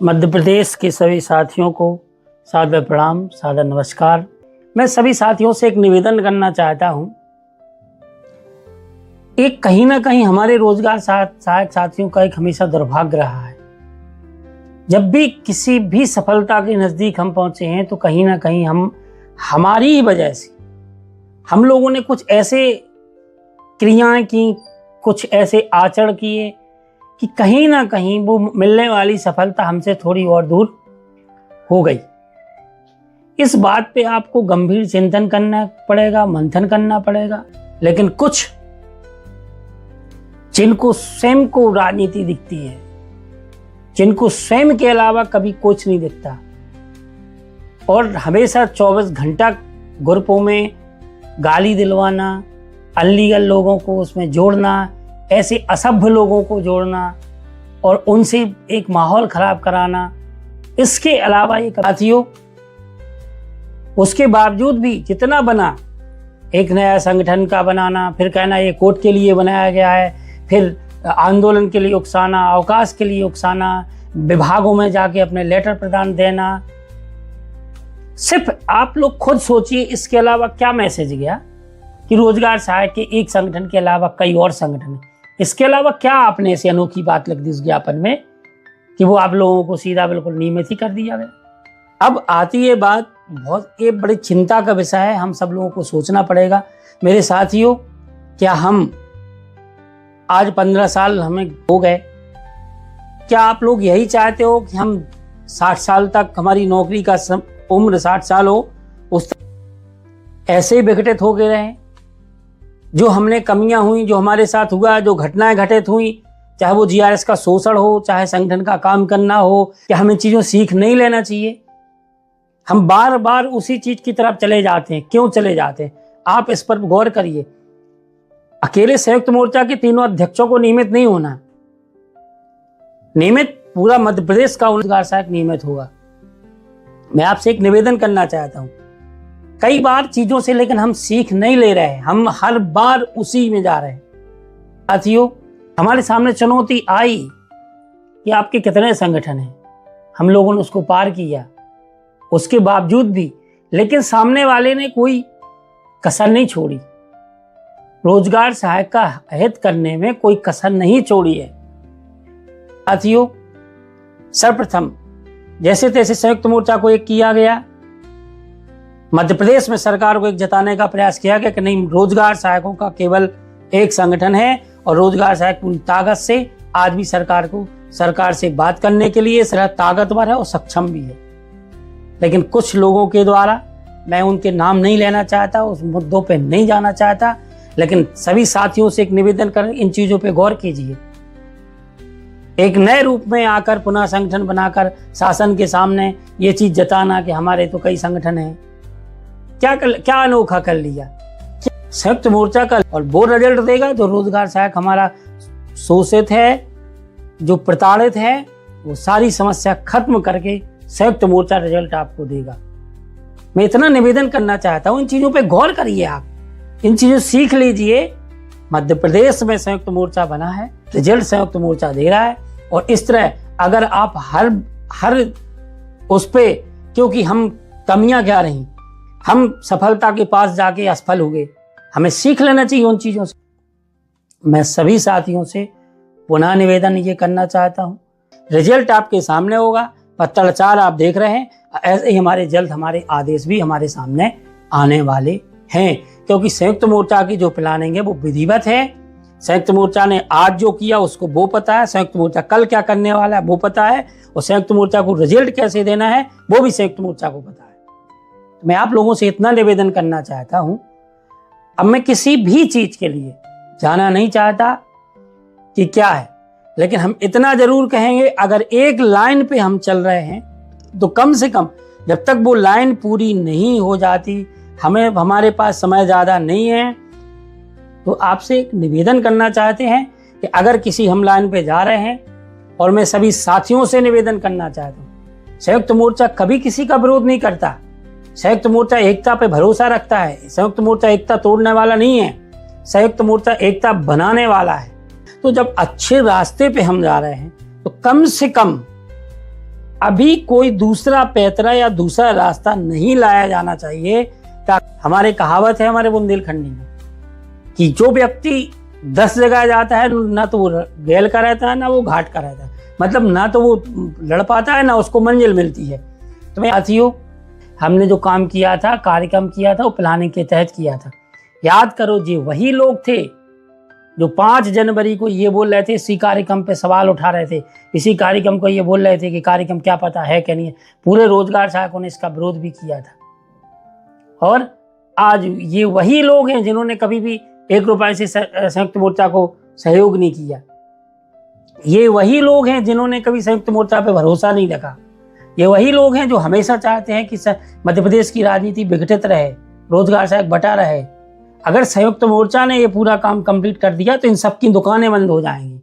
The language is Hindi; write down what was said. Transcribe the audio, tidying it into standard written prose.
मध्य प्रदेश के सभी साथियों को सादर प्रणाम, सादर नमस्कार। मैं सभी साथियों से एक निवेदन करना चाहता हूं। एक कहीं ना कहीं हमारे रोजगार सहायक साथियों का एक हमेशा दुर्भाग्य रहा है। जब भी किसी भी सफलता के नजदीक हम पहुंचे हैं तो कहीं ना कहीं हमारी ही वजह से हम लोगों ने कुछ ऐसे क्रियाएं की, कुछ ऐसे आचरण किए कि कहीं ना कहीं वो मिलने वाली सफलता हमसे थोड़ी और दूर हो गई। इस बात पे आपको गंभीर चिंतन करना पड़ेगा, मंथन करना पड़ेगा। लेकिन कुछ जिनको स्वयं को राजनीति दिखती है, जिनको स्वयं के अलावा कभी कुछ नहीं दिखता और हमेशा 24 घंटा ग्रुपों में गाली दिलवाना, अनलीगल लोगों को उसमें जोड़ना, ऐसे असभ्य लोगों को जोड़ना और उनसे एक माहौल खराब कराना, इसके अलावा ये साथियों उसके बावजूद भी जितना बना, एक नया संगठन का बनाना, फिर कहना ये कोर्ट के लिए बनाया गया है, फिर आंदोलन के लिए उकसाना, अवकाश के लिए उकसाना, विभागों में जाके अपने लेटर प्रदान देना। सिर्फ आप लोग खुद सोचिए इसके अलावा क्या मैसेज गया कि रोजगार सहायक के एक संगठन के अलावा कई और संगठन है। इसके अलावा क्या आपने ऐसी अनोखी बात लिख दी उस ज्ञापन में कि वो आप लोगों को सीधा बिल्कुल नियमित ही कर दिया गया। अब आती है बात, बहुत एक बड़ी चिंता का विषय है, हम सब लोगों को सोचना पड़ेगा। मेरे साथियों, क्या हम आज 15 साल हमें हो गए, क्या आप लोग यही चाहते हो कि हम 60 साल तक हमारी नौकरी का उम्र 60 साल हो, उस ऐसे ही विघटित हो गए रहें? जो हमने कमियां हुई, जो हमारे साथ हुआ, जो घटनाएं घटित हुई, चाहे वो जीआरएस का शोषण हो, चाहे संगठन का काम करना हो, क्या हमें चीजों सीख नहीं लेना चाहिए? हम बार बार उसी चीज की तरफ चले जाते हैं। क्यों चले जाते हैं? आप इस पर गौर करिए। अकेले संयुक्त मोर्चा के तीनों अध्यक्षों को नियमित नहीं होना, नियमित पूरा मध्य प्रदेश का रोजगार सहायक नियमित होगा। मैं आपसे एक निवेदन करना चाहता हूं। कई बार चीजों से लेकिन हम सीख नहीं ले रहे हैं, हम हर बार उसी में जा रहे हैं। साथियों, हमारे सामने चुनौती आई कि आपके कितने संगठन हैं, हम लोगों ने उसको पार किया, उसके बावजूद भी लेकिन सामने वाले ने कोई कसर नहीं छोड़ी, रोजगार सहायक का हित करने में कोई कसर नहीं छोड़ी है। साथियों, सर्वप्रथम जैसे तैसे संयुक्त मोर्चा को एक किया गया, मध्य प्रदेश में सरकार को एक जताने का प्रयास किया गया कि नहीं, रोजगार सहायकों का केवल एक संगठन है और रोजगार सहायक पूरी ताकत से आज भी सरकार से बात करने के लिए ताकतवर है और सक्षम भी है। लेकिन कुछ लोगों के द्वारा, मैं उनके नाम नहीं लेना चाहता, उस मुद्दों पे नहीं जाना चाहता, लेकिन सभी साथियों से एक निवेदन कर इन चीजों पे गौर कीजिए। एक नए रूप में आकर पुनः संगठन बनाकर शासन के सामने ये चीज जताना कि हमारे तो कई संगठन हैं, क्या अनोखा कर लिया? संयुक्त मोर्चा का और वो रिजल्ट देगा जो रोजगार सहायक हमारा शोषित है, जो प्रताड़ित है, वो सारी समस्या खत्म करके संयुक्त मोर्चा रिजल्ट आपको देगा। मैं इतना निवेदन करना चाहता हूं, इन चीजों पे गौर करिए, आप इन चीजों सीख लीजिए। मध्य प्रदेश में संयुक्त मोर्चा बना है, रिजल्ट संयुक्त मोर्चा दे रहा है। और इस तरह अगर आप हर उस पे, क्योंकि हम कमियां क्या रही, हम सफलता के पास जाके असफल हो गए, हमें सीख लेना चाहिए उन चीजों से। मैं सभी साथियों से पुनः निवेदन ये करना चाहता हूं, रिजल्ट आपके सामने होगा, पत्राचार आप देख रहे हैं, ऐसे ही जल्द हमारे आदेश भी हमारे सामने आने वाले हैं। क्योंकि संयुक्त मोर्चा की जो प्लानिंग है वो विधिवत है। संयुक्त मोर्चा ने आज जो किया उसको वो पता है, संयुक्त मोर्चा कल क्या करने वाला है वो पता है, और संयुक्त मोर्चा को रिजल्ट कैसे देना है वो भी संयुक्त मोर्चा को पता है। मैं आप लोगों से इतना निवेदन करना चाहता हूं, अब मैं किसी भी चीज के लिए जाना नहीं चाहता कि क्या है, लेकिन हम इतना जरूर कहेंगे, अगर एक लाइन पे हम चल रहे हैं तो कम से कम जब तक वो लाइन पूरी नहीं हो जाती, हमारे पास समय ज्यादा नहीं है, तो आपसे एक निवेदन करना चाहते हैं कि अगर किसी हम लाइन पे जा रहे हैं, और मैं सभी साथियों से निवेदन करना चाहता हूं, संयुक्त मोर्चा कभी किसी का विरोध नहीं करता, संयुक्त मोर्चा एकता पे भरोसा रखता है, संयुक्त मोर्चा एकता तोड़ने वाला नहीं है, संयुक्त मोर्चा एकता बनाने वाला है। तो जब अच्छे रास्ते पे हम जा रहे हैं तो कम से कम अभी कोई दूसरा पैतरा या दूसरा रास्ता नहीं लाया जाना चाहिए। हमारे कहावत है हमारे बुंदेलखंडी में कि जो व्यक्ति 10 जगह जाता है ना तो वो गैल का रहता है ना वो घाट का रहता है, मतलब ना तो वो लड़ पाता है ना उसको मंजिल मिलती है। तो मैं साथियों, हमने जो काम किया था, कार्यक्रम किया था, वो प्लानिंग के तहत किया था। याद करो जी, वही लोग थे जो 5 जनवरी को ये बोल रहे थे, इसी कार्यक्रम पे सवाल उठा रहे थे, इसी कार्यक्रम को ये बोल रहे थे कि कार्यक्रम क्या पता है क्या नहीं है। पूरे रोजगार सहायकों ने इसका विरोध भी किया था। और आज ये वही लोग हैं जिन्होंने कभी भी 1 रुपए से संयुक्त मोर्चा को सहयोग नहीं किया। ये वही लोग हैं जिन्होंने कभी संयुक्त मोर्चा पे भरोसा नहीं रखा। ये वही लोग हैं जो हमेशा चाहते हैं कि मध्य प्रदेश की राजनीति विघटित रहे, रोजगार सहायक बटा रहे। अगर संयुक्त मोर्चा ने ये पूरा काम कंप्लीट कर दिया तो इन सबकी दुकानें बंद हो जाएंगी।